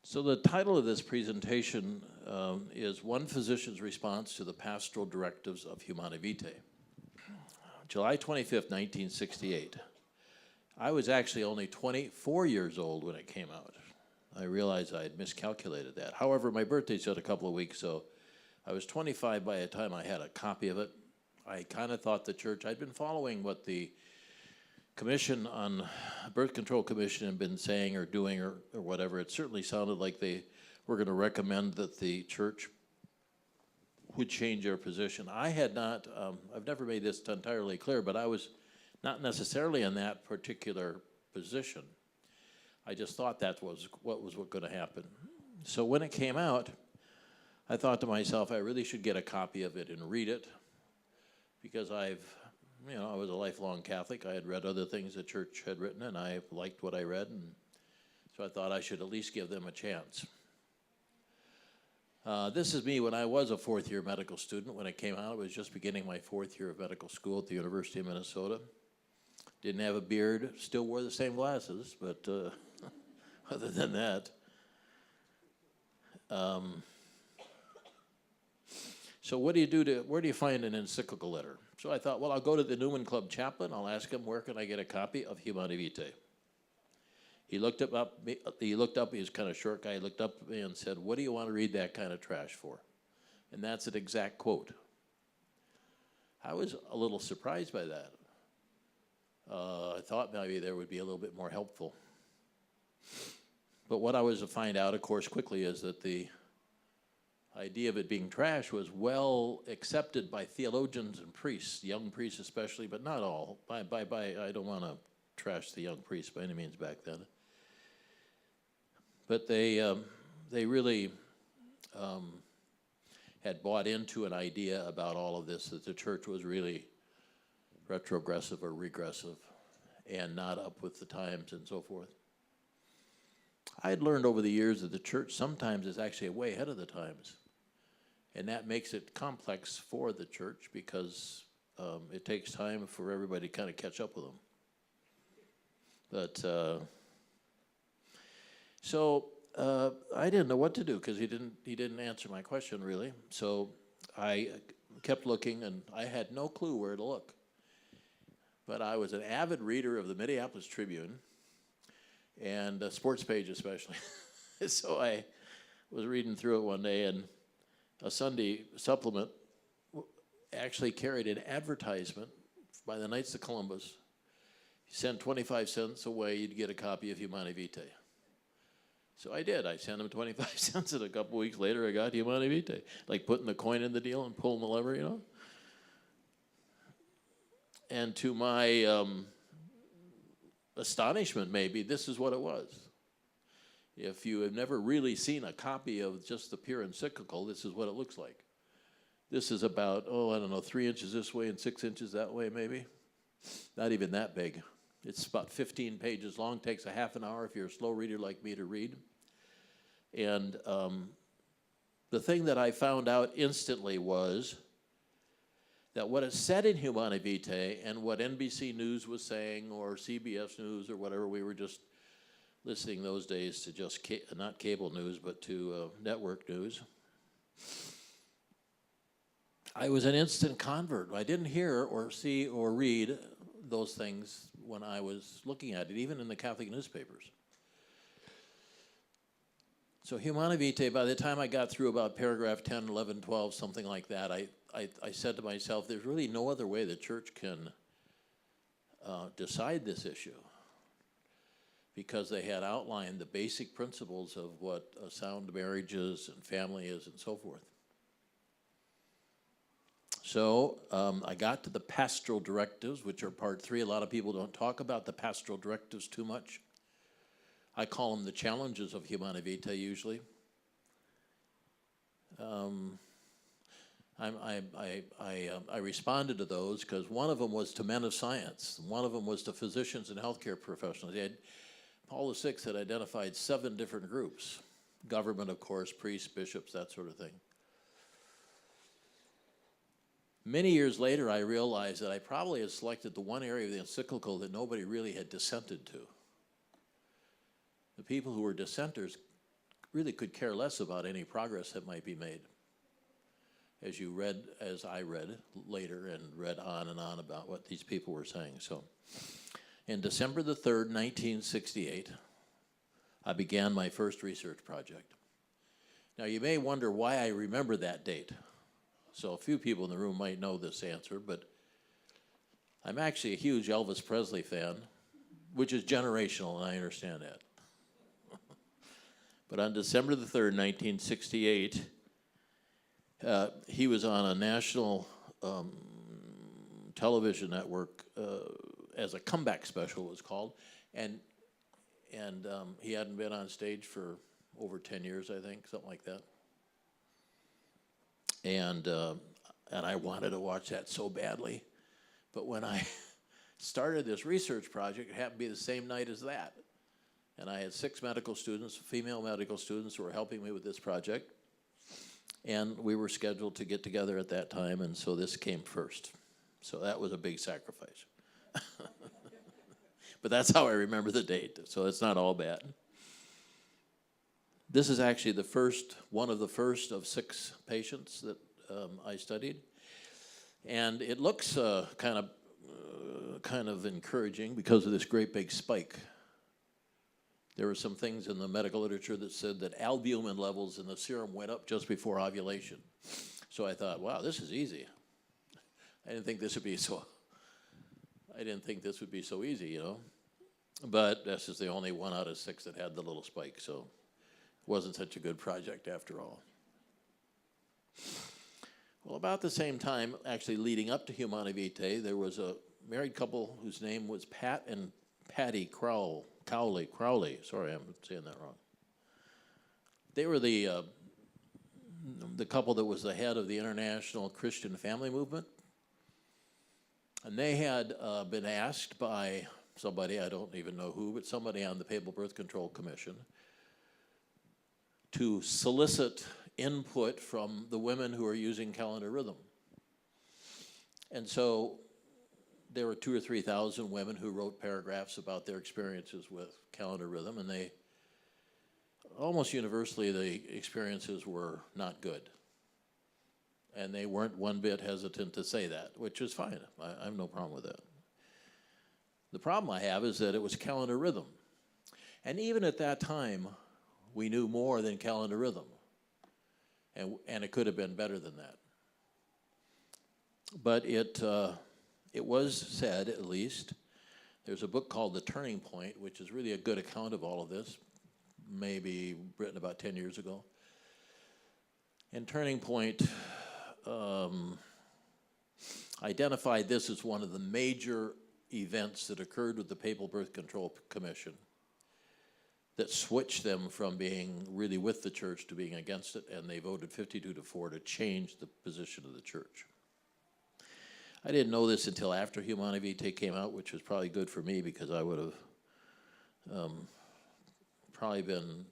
So the title of this presentation is One Physician's Response to the Pastoral Directives of Humanae Vitae. July 25th, 1968. I was actually only 24 years old when it came out. I realized I had miscalculated that. However, my birthday's in a couple of weeks, so I was 25 by the time I had a copy of it. I kind of thought the church, I'd been following what the Commission on Birth Control Commission had been saying or doing or whatever. It certainly sounded like they were going to recommend that the church would change their position. I had not, I've never made this entirely clear, but I was not necessarily in that particular position. I just thought that was what was going to happen. So when it came out, I thought to myself, I really should get a copy of it and read it, because I was a lifelong Catholic. I had read other things the church had written, and I liked what I read, and so I thought I should at least give them a chance. This is me when I was a fourth-year medical student. When it came out, I was just beginning my fourth year of medical school at the University of Minnesota. Didn't have a beard, still wore the same glasses, but other than that. So what do you do where do you find an encyclical letter? So I thought, well, I'll go to the Newman Club chaplain. I'll ask him, where can I get a copy of Humanae Vitae? He looked up, he was kind of a short guy, he looked up at me and said, what do you want to read that kind of trash for? And that's an exact quote. I was a little surprised by that. I thought maybe there would be a little bit more helpful. But what I was to find out, of course, quickly is that the idea of it being trash was well accepted by theologians and priests, young priests especially, but not all. I don't want to trash the young priests by any means back then. But they really had bought into an idea about all of this, that the church was really retrogressive or regressive and not up with the times and so forth. I had learned over the years that the church sometimes is actually way ahead of the times. And that makes it complex for the church, because it takes time for everybody to kind of catch up with them. But so I didn't know what to do, because he didn't answer my question really. So I kept looking, and I had no clue where to look. But I was an avid reader of the Minneapolis Tribune and the sports page especially. So I was reading through it one day, and a Sunday supplement actually carried an advertisement by the Knights of Columbus. You sent 25 cents away, you'd get a copy of Humanae Vitae. So I did. I sent them 25 cents, and a couple weeks later I got Humanae Vitae. Like putting the coin in the deal and pulling the lever, you know? And to my astonishment, maybe, this is what it was. If you have never really seen a copy of just the Pure Encyclical, this is what it looks like. This is about, 3 inches this way and 6 inches that way, maybe. Not even that big. It's about 15 pages long, takes a half an hour if you're a slow reader like me to read. And the thing that I found out instantly was that what it said in Humanae Vitae and what NBC News was saying, or CBS News, or whatever, we were just listening those days to just, not cable news, but to network news. I was an instant convert. I didn't hear or see or read those things when I was looking at it, even in the Catholic newspapers. So Humanae Vitae, by the time I got through about paragraph 10, 11, 12, something like that, I said to myself, there's really no other way the church can decide this issue, because they had outlined the basic principles of what a sound marriage is and family is and so forth. So I got to the Pastoral Directives, which are part 3. A lot of people don't talk about the Pastoral Directives too much. I call them the challenges of Humanae Vitae usually. I responded to those because one of them was to men of science. One of them was to physicians and healthcare professionals. Paul VI had identified 7 different groups. Government, of course, priests, bishops, that sort of thing. Many years later, I realized that I probably had selected the one area of the encyclical that nobody really had dissented to. The people who were dissenters really could care less about any progress that might be made. As I read later and read on and on about what these people were saying. So, in December the 3rd, 1968, I began my first research project. Now, you may wonder why I remember that date. So a few people in the room might know this answer, but I'm actually a huge Elvis Presley fan, which is generational, and I understand that. But on December the 3rd, 1968, he was on a national television network as a comeback special, it was called, and he hadn't been on stage for over 10 years, I think, something like that. And I wanted to watch that so badly, but when I started this research project, it happened to be the same night as that. And I had 6 medical students, female medical students, who were helping me with this project. And we were scheduled to get together at that time, and so this came first. So that was a big sacrifice. But that's how I remember the date, so it's not all bad. This is actually one of the first of 6 patients that I studied. And it looks kind of encouraging because of this great big spike. There were some things in the medical literature that said that albumin levels in the serum went up just before ovulation. So I thought, wow, this is easy. I didn't think this would be so easy, you know. But this is the only 1 out of 6 that had the little spike, so it wasn't such a good project after all. Well, about the same time, actually leading up to Humanae Vitae, there was a married couple whose name was Pat and Patty Crowley. Sorry, I'm saying that wrong. They were the couple that was the head of the International Christian Family Movement. And they had been asked by somebody, I don't even know who, but somebody on the Papal Birth Control Commission to solicit input from the women who are using calendar rhythm. And so there were 2,000 or 3,000 women who wrote paragraphs about their experiences with calendar rhythm, and they almost universally the experiences were not good. And they weren't one bit hesitant to say that, which is fine. I have no problem with that. The problem I have is that it was calendar rhythm. And even at that time, we knew more than calendar rhythm. And it could have been better than that. But it was said, at least, there's a book called The Turning Point, which is really a good account of all of this, maybe written about 10 years ago. And Turning Point identified this as one of the major events that occurred with the Papal Birth Control Commission that switched them from being really with the church to being against it, and they voted 52-4 to change the position of the church. I didn't know this until after Humanae Vitae came out, which was probably good for me because I would have probably been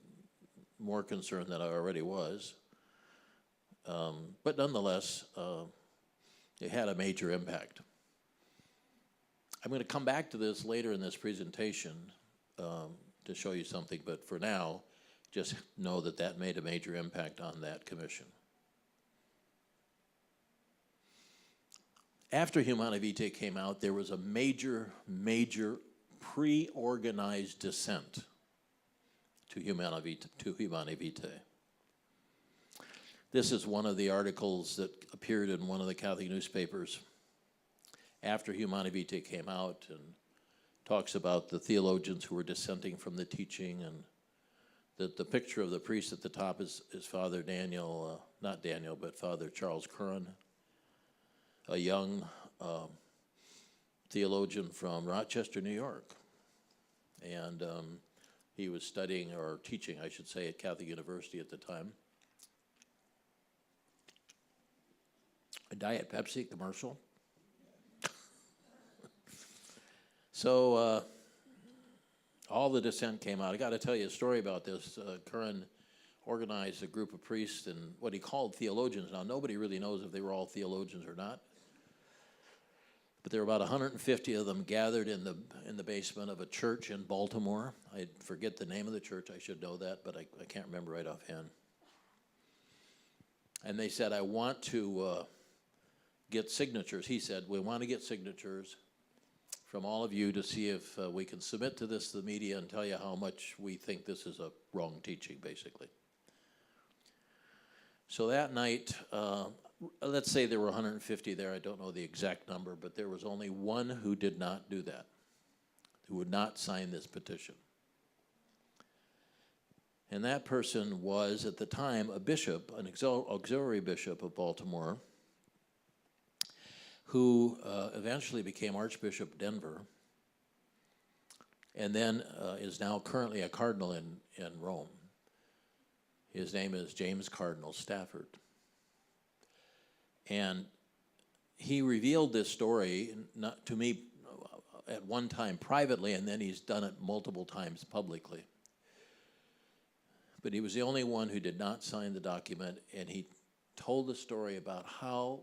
more concerned than I already was. But nonetheless, it had a major impact. I'm going to come back to this later in this presentation to show you something, but for now, just know that that made a major impact on that commission. After Humanae Vitae came out, there was a major pre-organized dissent to Humanae Vitae. This is one of the articles that appeared in one of the Catholic newspapers after Humanae Vitae came out, and talks about the theologians who were dissenting from the teaching, and that the picture of the priest at the top is Father Daniel, not Daniel, but Father Charles Curran, a young theologian from Rochester, New York. And he was studying, or teaching, I should say, at Catholic University at the time. A Diet Pepsi commercial. So all the dissent came out. I got to tell you a story about this. Curran organized a group of priests and what he called theologians. Now, nobody really knows if they were all theologians or not. But there were about 150 of them gathered in the basement of a church in Baltimore. I forget the name of the church. I should know that, but I can't remember right offhand. And they said, I want to get signatures. He said, we want to get signatures from all of you to see if we can submit to this to the media and tell you how much we think this is a wrong teaching, basically. So that night, let's say there were 150 there. I don't know the exact number, but there was only one who did not do that, who would not sign this petition. And that person was, at the time, a bishop, an auxiliary bishop of Baltimore, who eventually became Archbishop of Denver, and then is now currently a cardinal in Rome. His name is James Cardinal Stafford. And he revealed this story not to me at one time privately, and then he's done it multiple times publicly. But he was the only one who did not sign the document, and he told the story about how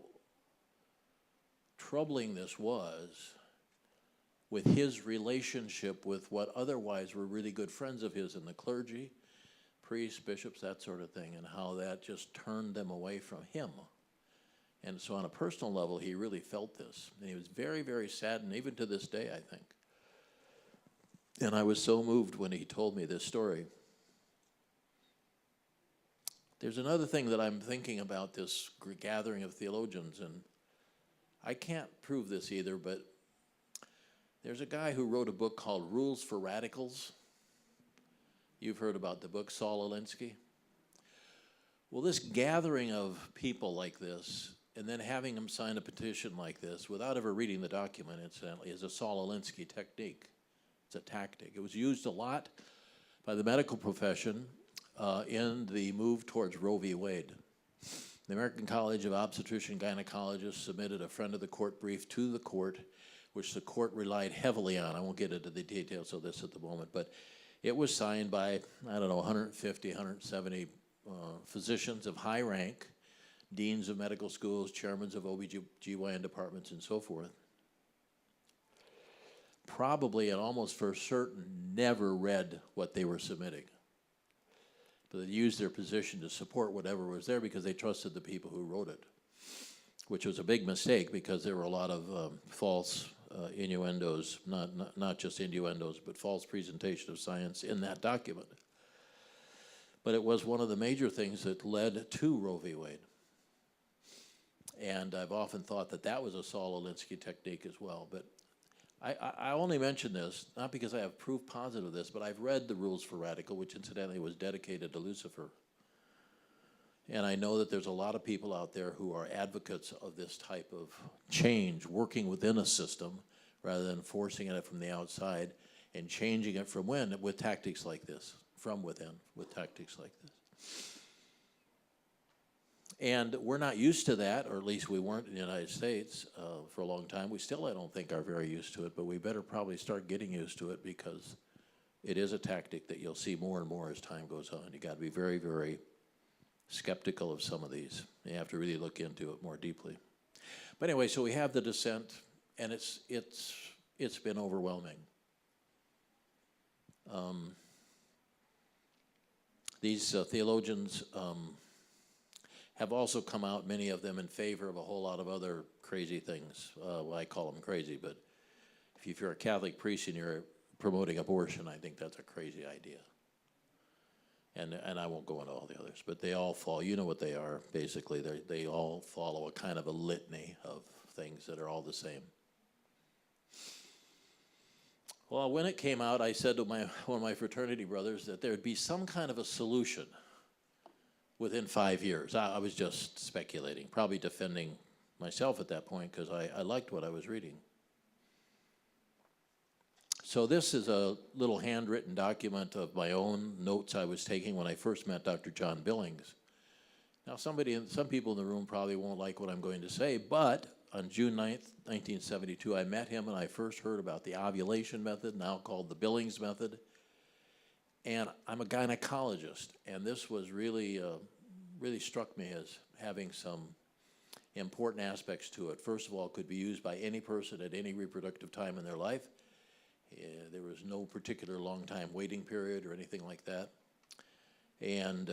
troubling this was with his relationship with what otherwise were really good friends of his in the clergy, priests, bishops, that sort of thing, and how that just turned them away from him. And so on a personal level, he really felt this. And he was very, very saddened, even to this day, I think. And I was so moved when he told me this story. There's another thing that I'm thinking about this gathering of theologians, and I can't prove this either, but there's a guy who wrote a book called Rules for Radicals. You've heard about the book, Saul Alinsky. Well, this gathering of people like this, and then having them sign a petition like this, without ever reading the document, incidentally, is a Saul Alinsky technique. It's a tactic. It was used a lot by the medical profession in the move towards Roe v. Wade. The American College of Obstetrician Gynecologists submitted a friend of the court brief to the court, which the court relied heavily on. I won't get into the details of this at the moment, but it was signed by, I don't know, 150, 170 physicians of high rank, deans of medical schools, chairmen of OBGYN departments, and so forth. Probably and almost for certain never read what they were submitting. But they used their position to support whatever was there because they trusted the people who wrote it, which was a big mistake because there were a lot of false innuendos, not just innuendos, but false presentation of science in that document. But it was one of the major things that led to Roe v. Wade. And I've often thought that that was a Saul Alinsky technique as well. But I only mention this, not because I have proof positive of this, but I've read the Rules for Radical, which incidentally was dedicated to Lucifer. And I know that there's a lot of people out there who are advocates of this type of change, working within a system rather than forcing it from the outside and changing it from with tactics like this, from within, with tactics like this. And we're not used to that, or at least we weren't in the United States for a long time. We still, I don't think, are very used to it, but we better probably start getting used to it because it is a tactic that you'll see more and more as time goes on. You got to be very, very skeptical of some of these. You have to really look into it more deeply. But anyway, so we have the dissent, and it's been overwhelming. These theologians have also come out, many of them, in favor of a whole lot of other crazy things. Well, I call them crazy, but if you're a Catholic priest and you're promoting abortion, I think that's a crazy idea. And I won't go into all the others, but they all fall, you know what they are, basically. They all follow a kind of a litany of things that are all the same. Well, when it came out, I said to one of my fraternity brothers that there'd be some kind of a solution within 5 years. I was just speculating, probably defending myself at that point because I liked what I was reading. So this is a little handwritten document of my own notes I was taking when I first met Dr. John Billings. Now some people in the room probably won't like what I'm going to say, but on June 9th, 1972, I met him and I first heard about the ovulation method, now called the Billings method. And I'm a gynecologist, and this was really, really struck me as having some important aspects to it. First of all, it could be used by any person at any reproductive time in their life. There was no particular long time waiting period or anything like that. And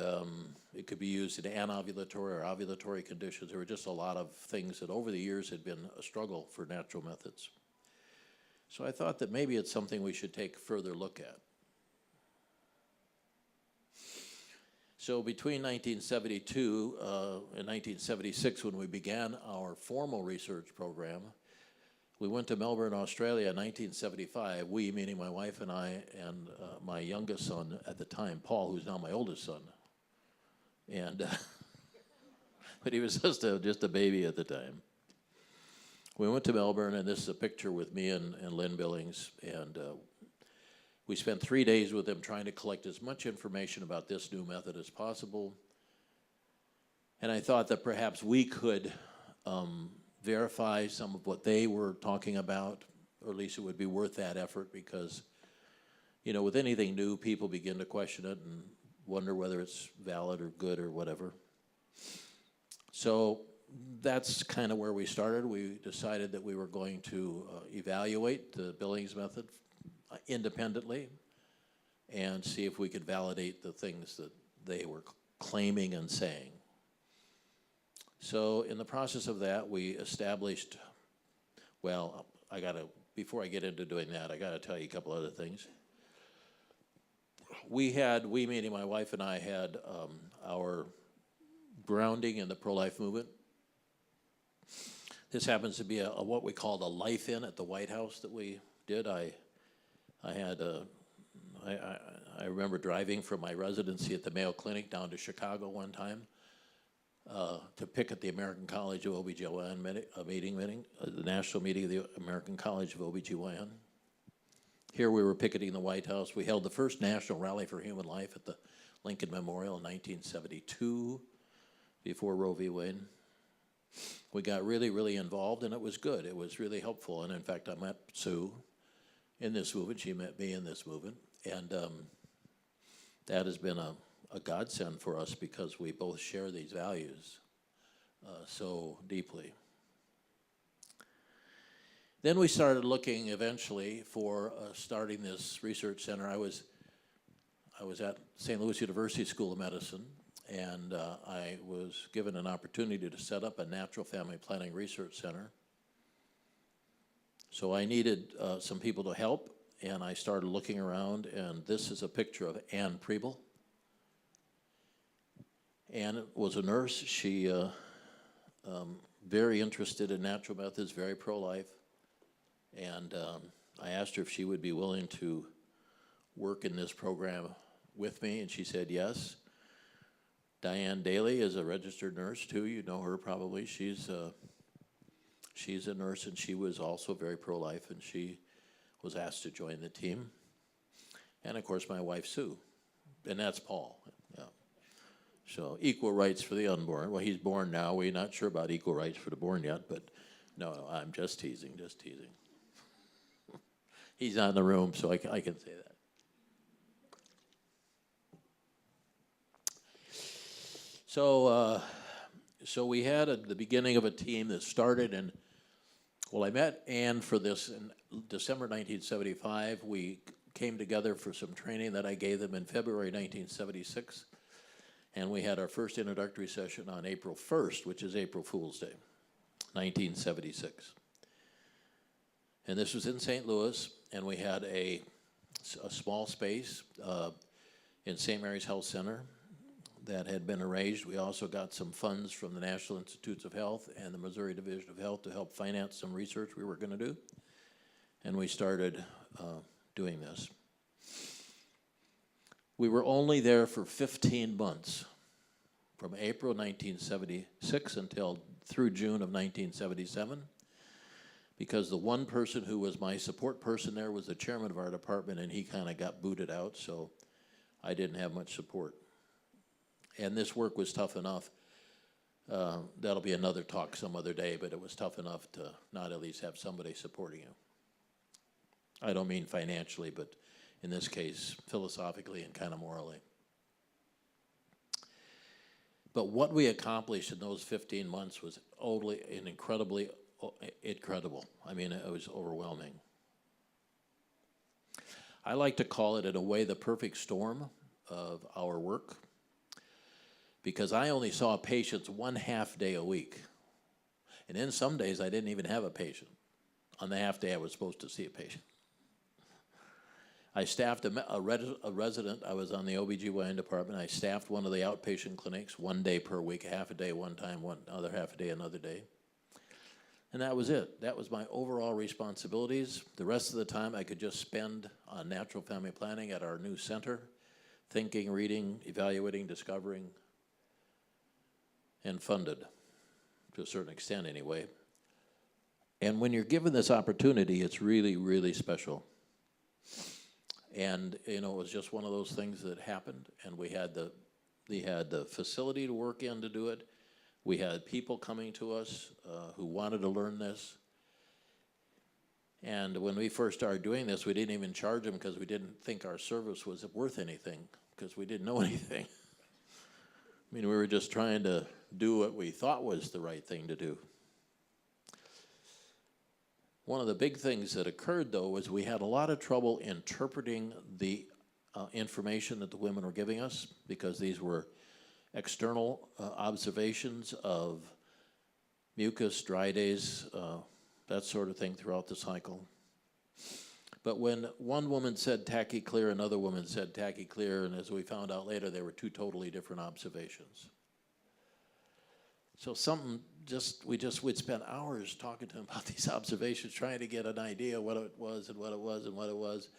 it could be used in anovulatory or ovulatory conditions. There were just a lot of things that over the years had been a struggle for natural methods. So I thought that maybe it's something we should take a further look at. So between 1972 and 1976, when we began our formal research program, we went to Melbourne, Australia in 1975, we, meaning my wife and I, and my youngest son at the time, Paul, who's now my oldest son. And, but he was just a baby at the time. We went to Melbourne, and this is a picture with me and Lynn Billings, and we spent 3 days with them trying to collect as much information about this new method as possible. And I thought that perhaps we could verify some of what they were talking about, or at least it would be worth that effort, because, you know, with anything new, people begin to question it and wonder whether it's valid or good or whatever. So that's kind of where we started. We decided that we were going to evaluate the Billings method independently and see if we could validate the things that they were claiming and saying. So in the process of that, we established, well, before I get into doing that, I gotta tell you a couple other things. We meaning my wife and I, had our grounding in the pro-life movement. This happens to be what we called a life-in at the White House that we did. I remember driving from my residency at the Mayo Clinic down to Chicago one time to pick at the American College of OB/GYN meeting, the national meeting of the American College of OB/GYN. Here we were picketing the White House. We held the first National Rally for Human Life at the Lincoln Memorial in 1972, before Roe v. Wade. We got really, really involved, and it was good. It was really helpful, and in fact, I met Sue in this movement. She met me in this movement, and that has been a godsend for us because we both share these values so deeply. Then we started looking eventually for starting this research center. I was at St. Louis University School of Medicine, and I was given an opportunity to set up a natural family planning research center. So I needed some people to help, and I started looking around, and this is a picture of Anne Preble. Anne was a nurse. She very interested in natural methods, very pro-life, and I asked her if she would be willing to work in this program with me, and she said yes. Dyanne Daly is a registered nurse too. You know her probably. She's a nurse, and she was also very pro-life, and she was asked to join the team. And of course, my wife Sue, and that's Paul. Yeah. So equal rights for the unborn. Well, he's born now. We're not sure about equal rights for the born yet, but no, I'm just teasing, just teasing. He's not in the room, so I can say that. So we had the beginning of a team that started, and well, I met Anne for this in December 1975. We came together for some training that I gave them in February 1976, and we had our first introductory session on April 1st, which is April Fool's Day, 1976. And this was in St. Louis, and we had a small space in St. Mary's Health Center that had been arranged. We also got some funds from the National Institutes of Health and the Missouri Division of Health to help finance some research we were going to do. And we started doing this. We were only there for 15 months, from April 1976 through June of 1977, because the one person who was my support person there was the chairman of our department, and he kind of got booted out, so I didn't have much support. And this work was tough enough. That'll be another talk some other day, but it was tough enough to not at least have somebody supporting you. I don't mean financially, but in this case, philosophically and kind of morally. But what we accomplished in those 15 months was totally and incredibly incredible. I mean, it was overwhelming. I like to call it, in a way, the perfect storm of our work, because I only saw patients 1/2 day a week. And then some days I didn't even have a patient. On the half day I was supposed to see a patient. I staffed a resident. I was on the OBGYN department. I staffed one of the outpatient clinics 1 day per week, half a day one time, other half a day another day. And that was it. That was my overall responsibilities. The rest of the time I could just spend on natural family planning at our new center, thinking, reading, evaluating, discovering, and funded, to a certain extent anyway. And when you're given this opportunity, it's really, really special. And, you know, it was just one of those things that happened, and we had the facility to work in to do it. We had people coming to us who wanted to learn this. And when we first started doing this, we didn't even charge them because we didn't think our service was worth anything, because we didn't know anything. I mean, we were just trying to do what we thought was the right thing to do. One of the big things that occurred, though, was we had a lot of trouble interpreting the information that the women were giving us, because these were external observations of mucus, dry days, that sort of thing throughout the cycle. But when one woman said tachyclear, another woman said tachyclear, and as we found out later, they were two totally different observations. So we'd spend hours talking to them about these observations, trying to get an idea what it was and what it was and what it was.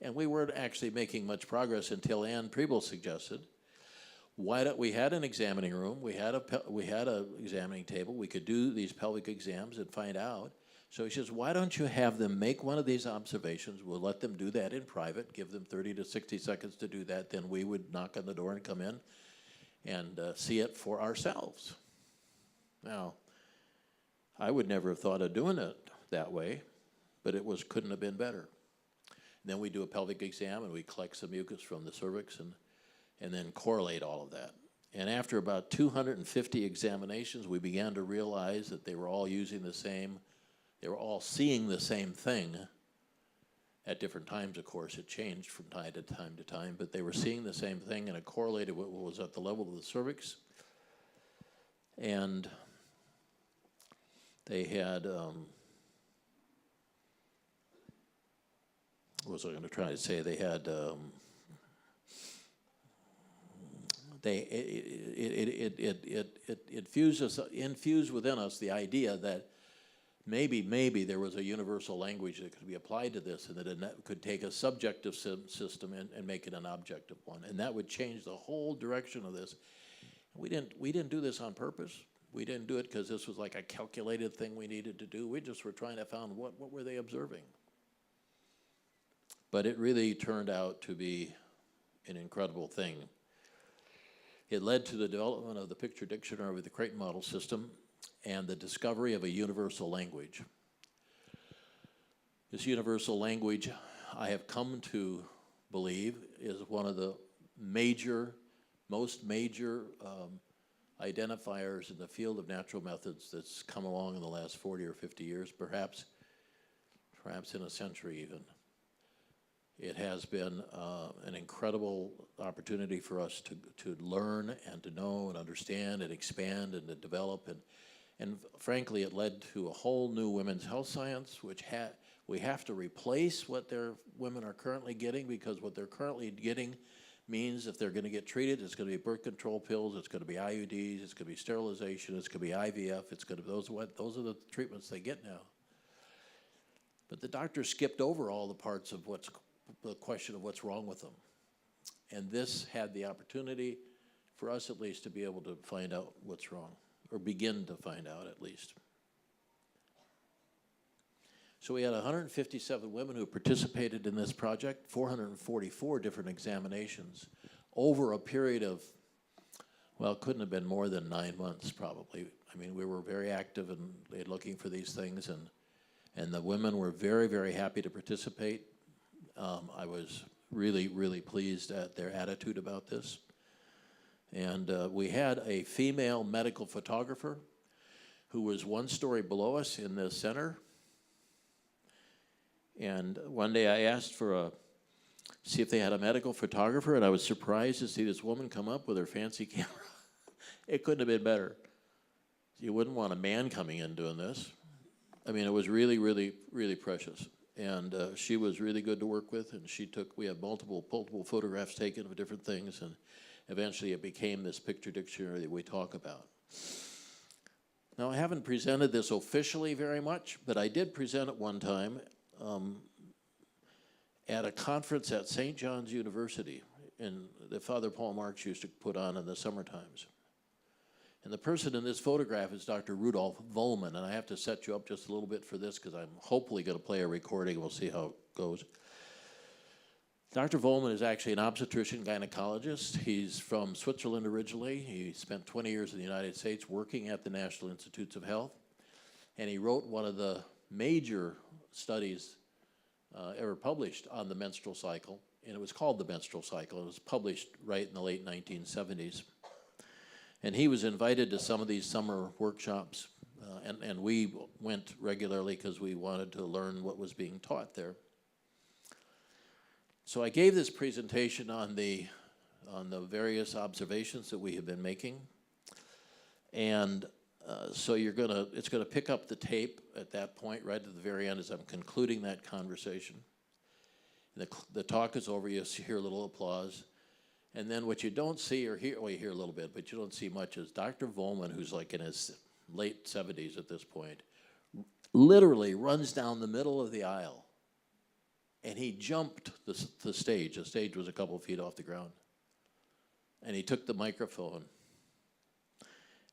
And we weren't actually making much progress until Ann Preble suggested, we had an examining room, we had a examining table, we could do these pelvic exams and find out. So she says, why don't you have them make one of these observations? We'll let them do that in private, give them 30 to 60 seconds to do that, then we would knock on the door and come in and see it for ourselves. Now, I would never have thought of doing it that way, but couldn't have been better. And then we do a pelvic exam and we collect some mucus from the cervix and then correlate all of that. And after about 250 examinations, we began to realize that they were all they were all seeing the same thing at different times. Of course, it changed from time to time, but they were seeing the same thing, and it correlated what was at the level of the cervix. And they had, what was I going to try to say? They had, infused within us the idea that maybe there was a universal language that could be applied to this, and that it could take a subjective system and make it an objective one, and that would change the whole direction of this. We didn't do this on purpose. We didn't do it because this was like a calculated thing we needed to do. We just were trying to find what were they observing. But it really turned out to be an incredible thing. It led to the development of the picture dictionary with the Creighton model system and the discovery of a universal language. This universal language, I have come to believe, is one of the most major identifiers in the field of natural methods that's come along in the last 40 or 50 years, perhaps in a century even. It has been an incredible opportunity for us to learn and to know and understand and expand and to develop. And frankly, it led to a whole new women's health science, which we have to replace what women are currently getting, because what they're currently getting means if they're going to get treated, it's going to be birth control pills, it's going to be IUDs, it's going to be sterilization, it's going to be IVF, it's going to be those are the treatments they get now. But the doctor skipped over all the parts of the question of what's wrong with them. And this had the opportunity for us at least to be able to find out what's wrong, or begin to find out at least. So we had 157 women who participated in this project, 444 different examinations over a period of, well, it couldn't have been more than 9 months probably. I mean, we were very active in looking for these things, and the women were very, very happy to participate. I was really, really pleased at their attitude about this. And we had a female medical photographer who was one story below us in the center. And one day I asked see if they had a medical photographer, and I was surprised to see this woman come up with her fancy camera. It couldn't have been better. You wouldn't want a man coming in doing this. I mean, it was really, really, really precious. And she was really good to work with, and we had multiple photographs taken of different things, and eventually it became this picture dictionary that we talk about. Now, I haven't presented this officially very much, but I did present it one time at a conference at St. John's University that Father Paul Marx used to put on in the summer times. And the person in this photograph is Dr. Rudolf Vollmann, and I have to set you up just a little bit for this because I'm hopefully going to play a recording. We'll see how it goes. Dr. Vollmann is actually an obstetrician gynecologist. He's from Switzerland originally. He spent 20 years in the United States working at the National Institutes of Health, and he wrote one of the major studies ever published on the menstrual cycle, and it was called The Menstrual Cycle. It was published right in the late 1970s. And he was invited to some of these summer workshops, and we went regularly because we wanted to learn what was being taught there. So I gave this presentation on the various observations that we have been making, and so it's gonna pick up the tape at that point, right at the very end, as I'm concluding that conversation. The talk is over. You hear a little applause. And then what you don't see or hear, well, you hear a little bit, but you don't see much, is Dr. Vollmann, who's like in his late 70s at this point, literally runs down the middle of the aisle. And he jumped the stage. The stage was a couple feet off the ground. And he took the microphone.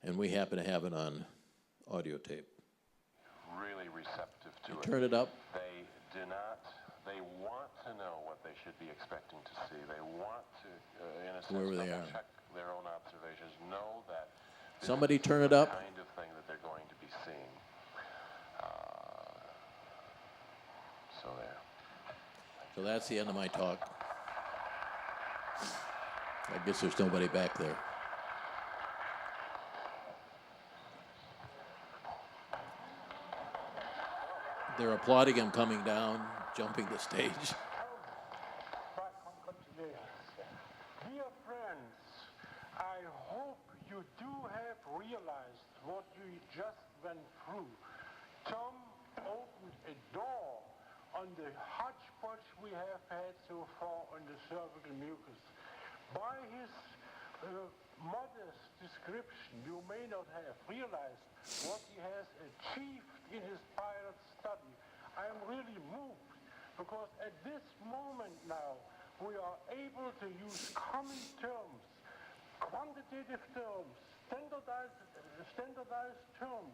And we happen to have it on audio tape. Really receptive to it. Turn it up. They want to know what they should be expecting to see. They want to, in a sense, Wherever they are. check their own observations, know that this Somebody is turn it the up. kind of thing that they're going to be seeing. So there. So that's the end of my talk. I guess there's nobody back there. They're applauding him coming down, jumping the stage. Dear friends, I hope you do have realized what you just went through. Tom opened a door on the hodgepodge we have had so far on the cervical mucus. By his modest description, you may not have realized what he has achieved in his pilot study. I am really moved because at this moment now, we are able to use common terms, quantitative terms, standardized terms,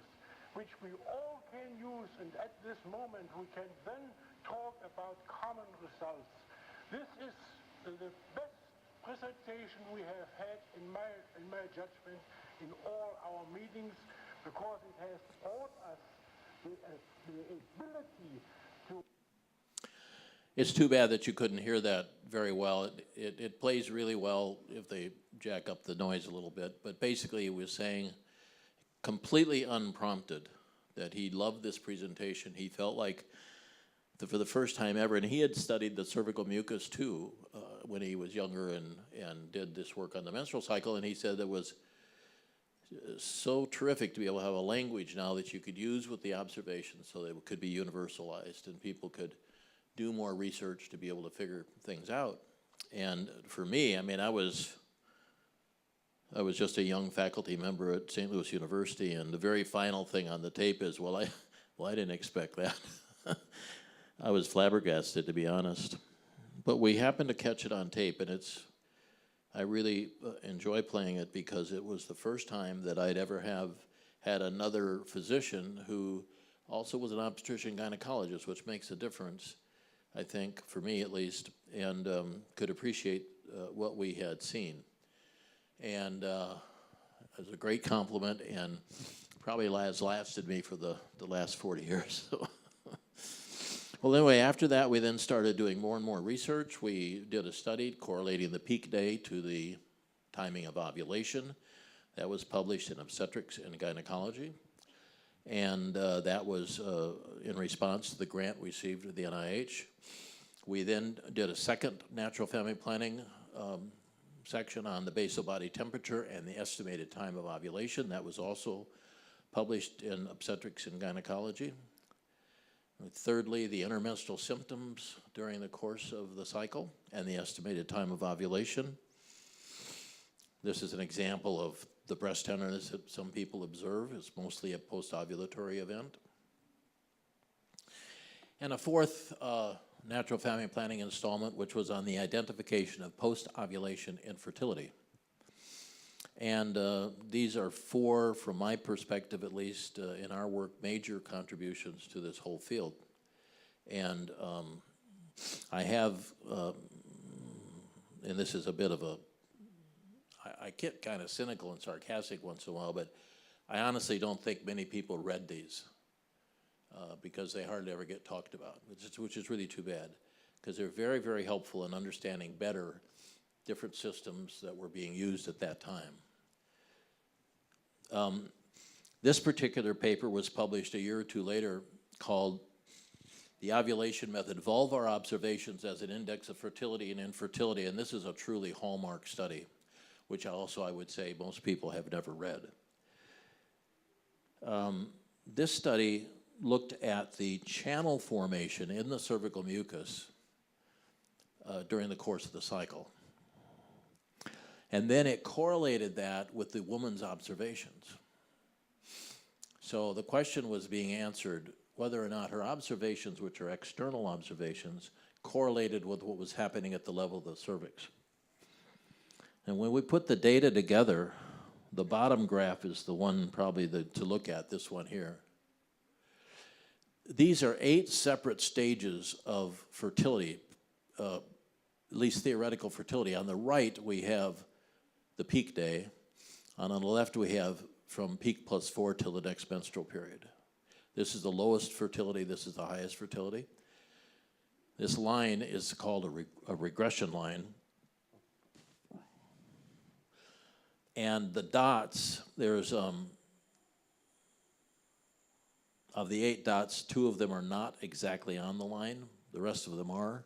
which we all can use, and at this moment we can then talk about common results. This is the best presentation we have had in my judgment in all our meetings, because it has taught us the ability to. It's too bad that you couldn't hear that very well. It plays really well if they jack up the noise a little bit, but basically he was saying, completely unprompted, that he loved this presentation. He felt like, for the first time ever, and he had studied the cervical mucus too when he was younger and did this work on the menstrual cycle, and he said it was so terrific to be able to have a language now that you could use with the observations so that it could be universalized and people could do more research to be able to figure things out. And for me, I mean, I was just a young faculty member at St. Louis University, and the very final thing on the tape is, well, I didn't expect that. I was flabbergasted, to be honest. But we happened to catch it on tape, and I really enjoy playing it because it was the first time that I'd ever had another physician who also was an obstetrician gynecologist, which makes a difference, I think, for me at least, and could appreciate what we had seen. And it was a great compliment, and probably has lasted me for the last 40 years. So. Well, anyway, after that, we then started doing more and more research. We did a study correlating the peak day to the timing of ovulation. That was published in Obstetrics and Gynecology. And that was in response to the grant we received at the NIH. We then did a second natural family planning section on the basal body temperature and the estimated time of ovulation. That was also published in Obstetrics and Gynecology. And thirdly, the intermenstrual symptoms during the course of the cycle and the estimated time of ovulation. This is an example of the breast tenderness that some people observe. It's mostly a post-ovulatory event. And a fourth natural family planning installment, which was on the identification of post-ovulation infertility. And these are four, from my perspective at least, in our work, major contributions to this whole field. And I have, and this is a bit of a, I get kind of cynical and sarcastic once in a while, but I honestly don't think many people read these because they hardly ever get talked about, which is really too bad, because they're very, very helpful in understanding better different systems that were being used at that time. This particular paper was published a year or two later called The Ovulation Method, Vulvar Observations as an Index of Fertility and Infertility, and this is a truly hallmark study, which also I would say most people have never read. This study looked at the channel formation in the cervical mucus during the course of the cycle. And then it correlated that with the woman's observations. So the question was being answered whether or not her observations, which are external observations, correlated with what was happening at the level of the cervix. And when we put the data together, the bottom graph is the one probably to look at, this one here. These are 8 separate stages of fertility, at least theoretical fertility. On the right, we have the peak day. And on the left, we have from peak +4 till the next menstrual period. This is the lowest fertility. This is the highest fertility. This line is called a regression line. And the dots, there's, of the 8 dots, 2 of them are not exactly on the line. The rest of them are.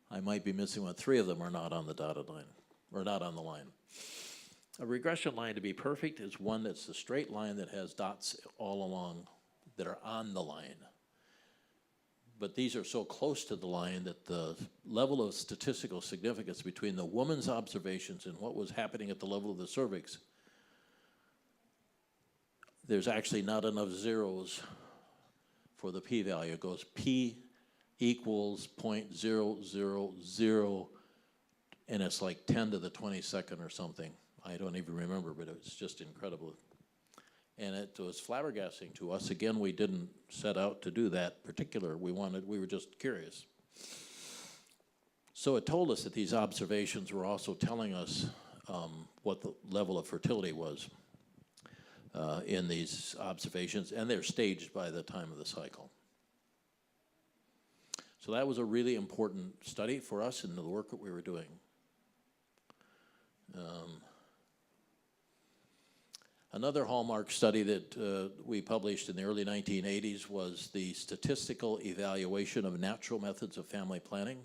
I might be missing one. 3 of them are not on the dotted line, or not on the line. A regression line, to be perfect, is one that's a straight line that has dots all along that are on the line. But these are so close to the line that the level of statistical significance between the woman's observations and what was happening at the level of the cervix, there's actually not enough zeros for the p-value. It goes p equals 0.000, and it's like 10 to the 22nd or something. I don't even remember, but it was just incredible. And it was flabbergasting to us. Again, we didn't set out to do that particular. We were just curious. So it told us that these observations were also telling us what the level of fertility was in these observations, and they're staged by the time of the cycle. So that was a really important study for us in the work that we were doing. Another hallmark study that we published in the early 1980s was the Statistical Evaluation of Natural Methods of Family Planning.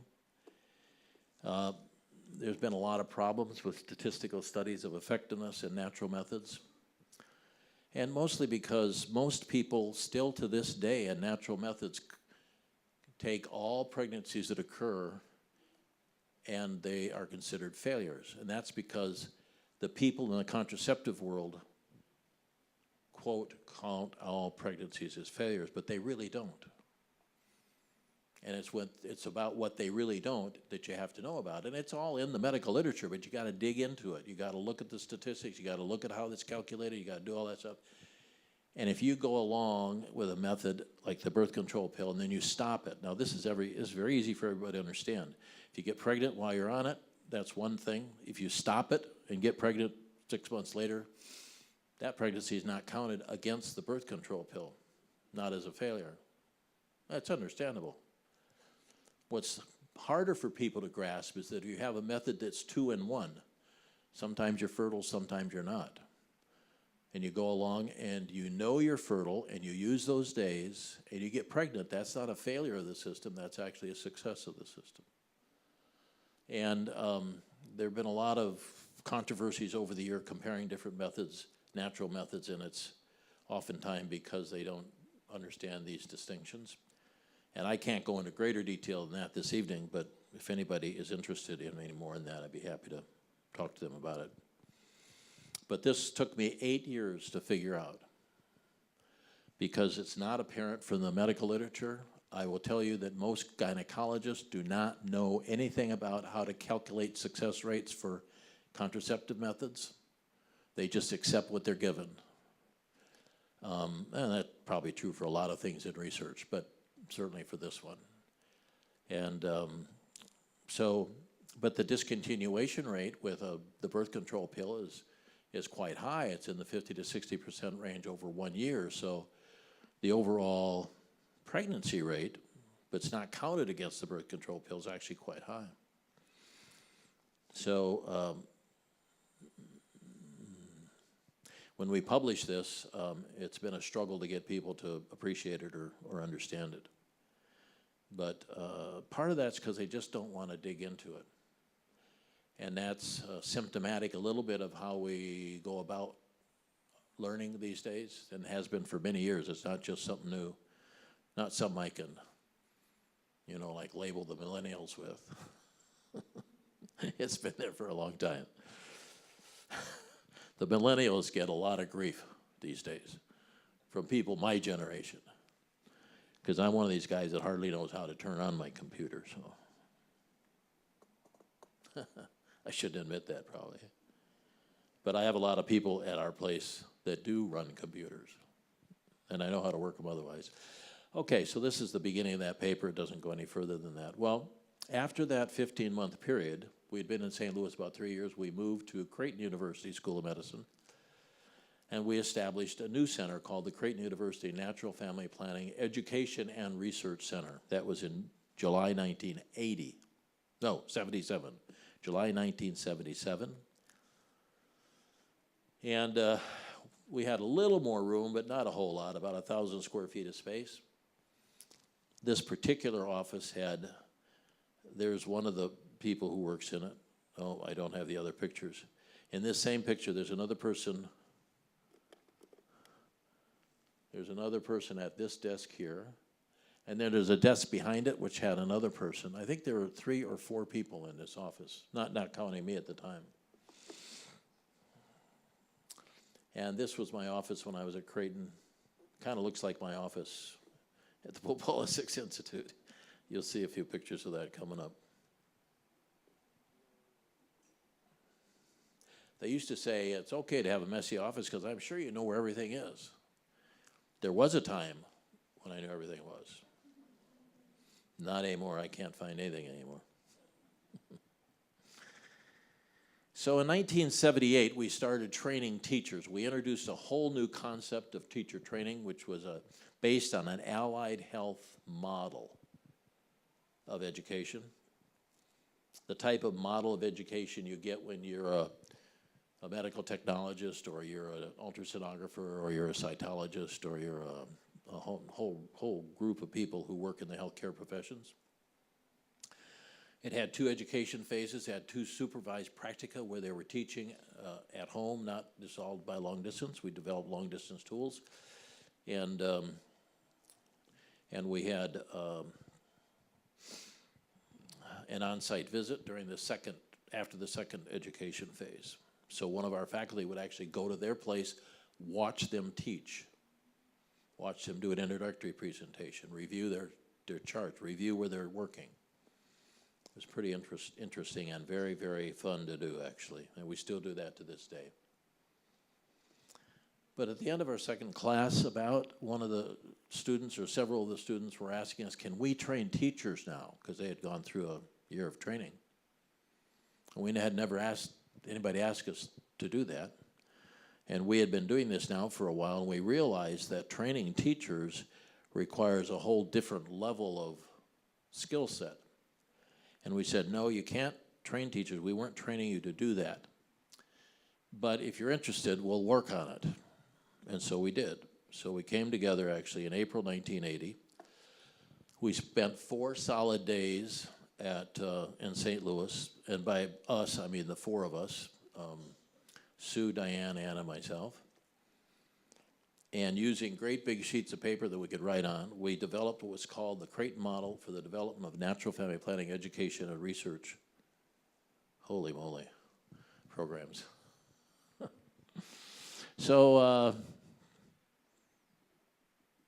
There's been a lot of problems with statistical studies of effectiveness in natural methods, and mostly because most people still to this day in natural methods take all pregnancies that occur and they are considered failures. And that's because the people in the contraceptive world quote, count all pregnancies as failures, but they really don't. And it's about what they really don't that you have to know about. And it's all in the medical literature, but you got to dig into it. You got to look at the statistics. You got to look at how it's calculated. You got to do all that stuff. And if you go along with a method like the birth control pill and then you stop it, now this is very easy for everybody to understand. If you get pregnant while you're on it, that's one thing. If you stop it and get pregnant 6 months later, that pregnancy is not counted against the birth control pill, not as a failure. That's understandable. What's harder for people to grasp is that you have a method that's 2 in 1. Sometimes you're fertile, sometimes you're not. And you go along and you know you're fertile and you use those days and you get pregnant. That's not a failure of the system, that's actually a success of the system. And there have been a lot of controversies over the year comparing different methods, natural methods, and it's oftentimes because they don't understand these distinctions. And I can't go into greater detail than that this evening, but if anybody is interested in any more than that, I'd be happy to talk to them about it. But this took me 8 years to figure out because it's not apparent from the medical literature. I will tell you that most gynecologists do not know anything about how to calculate success rates for contraceptive methods. They just accept what they're given. And that's probably true for a lot of things in research, but certainly for this one. And but the discontinuation rate with the birth control pill is quite high. It's in the 50 to 60% range over 1 year. So the overall pregnancy rate, but it's not counted against the birth control pill, is actually quite high. So when we publish this, it's been a struggle to get people to appreciate it or understand it. But part of that's because they just don't want to dig into it. And that's symptomatic a little bit of how we go about learning these days, and has been for many years. It's not just something new, not something I can, you know, like label the millennials with. It's been there for a long time. The millennials get a lot of grief these days from people my generation, because I'm one of these guys that hardly knows how to turn on my computer, so. I shouldn't admit that probably. But I have a lot of people at our place that do run computers, and I know how to work them otherwise. Okay, so this is the beginning of that paper. It doesn't go any further than that. Well, after that 15-month period, we'd been in St. Louis about 3 years. We moved to Creighton University School of Medicine, and we established a new center called the Creighton University Natural Family Planning Education and Research Center. That was in July 1980. No, 77. July 1977. And we had a little more room, but not a whole lot, about 1,000 square feet of space. This particular office had, there's one of the people who works in it. Oh, I don't have the other pictures. In this same picture, there's another person. There's another person at this desk here. And then there's a desk behind it, which had another person. I think there were 3 or 4 people in this office, not counting me at the time. And this was my office when I was at Creighton. Kind of looks like my office at the Politics Institute. You'll see a few pictures of that coming up. They used to say, it's okay to have a messy office because I'm sure you know where everything is. There was a time when I knew everything was. Not anymore. I can't find anything anymore. So in 1978, we started training teachers. We introduced a whole new concept of teacher training, which was based on an allied health model of education. The type of model of education you get when you're a medical technologist, or you're an ultrasonographer, or you're a cytologist, or you're a whole group of people who work in the healthcare professions. It had 2 education phases. It had 2 supervised practica where they were teaching at home, not just all by long distance. We developed long distance tools, and we had an on-site visit during after the second education phase. So one of our faculty would actually go to their place, watch them teach. Watch them do an introductory presentation, review their charts, review where they're working. It was pretty interesting and very, very fun to do, actually. And we still do that to this day. But at the end of our second class, about one of the students, or several of the students, were asking us, can we train teachers now? Because they had gone through a year of training. And we had never asked anybody ask us to do that. And we had been doing this now for a while, and we realized that training teachers requires a whole different level of skill set. And we said, no, you can't train teachers. We weren't training you to do that. but if you're interested, we'll work on it. And so we did. So we came together actually in April 1980. We spent 4 solid days in St. Louis, and by us, I mean the 4 of us, Sue, Dyanne, Ann, and myself. And using great big sheets of paper that we could write on, we developed what was called the Creighton Model for the Development of Natural Family Planning Education and Research. Holy moly, programs. So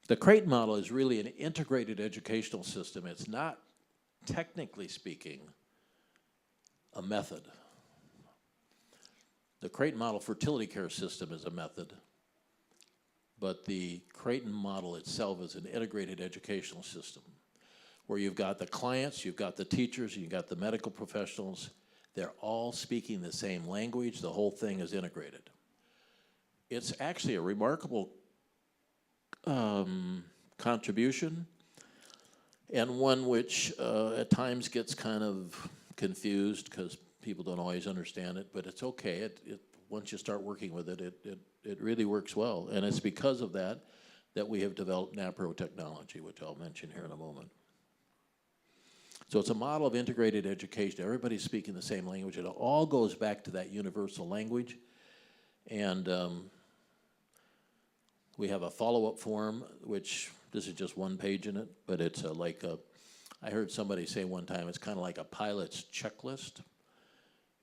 the Creighton Model is really an integrated educational system. It's not, technically speaking, a method. The Creighton Model fertility care system is a method, but the Creighton Model itself is an integrated educational system where you've got the clients, you've got the teachers, you've got the medical professionals. They're all speaking the same language. The whole thing is integrated. It's actually a remarkable contribution, and one which at times gets kind of confused because people don't always understand it, but it's okay. Once you start working with it, it really works well. And it's because of that that we have developed NaProTECHNOLOGY, which I'll mention here in a moment. So it's a model of integrated education. Everybody's speaking the same language. It all goes back to that universal language. And we have a follow-up form, which this is just 1 page in it, but it's I heard somebody say one time, it's kind of like a pilot's checklist.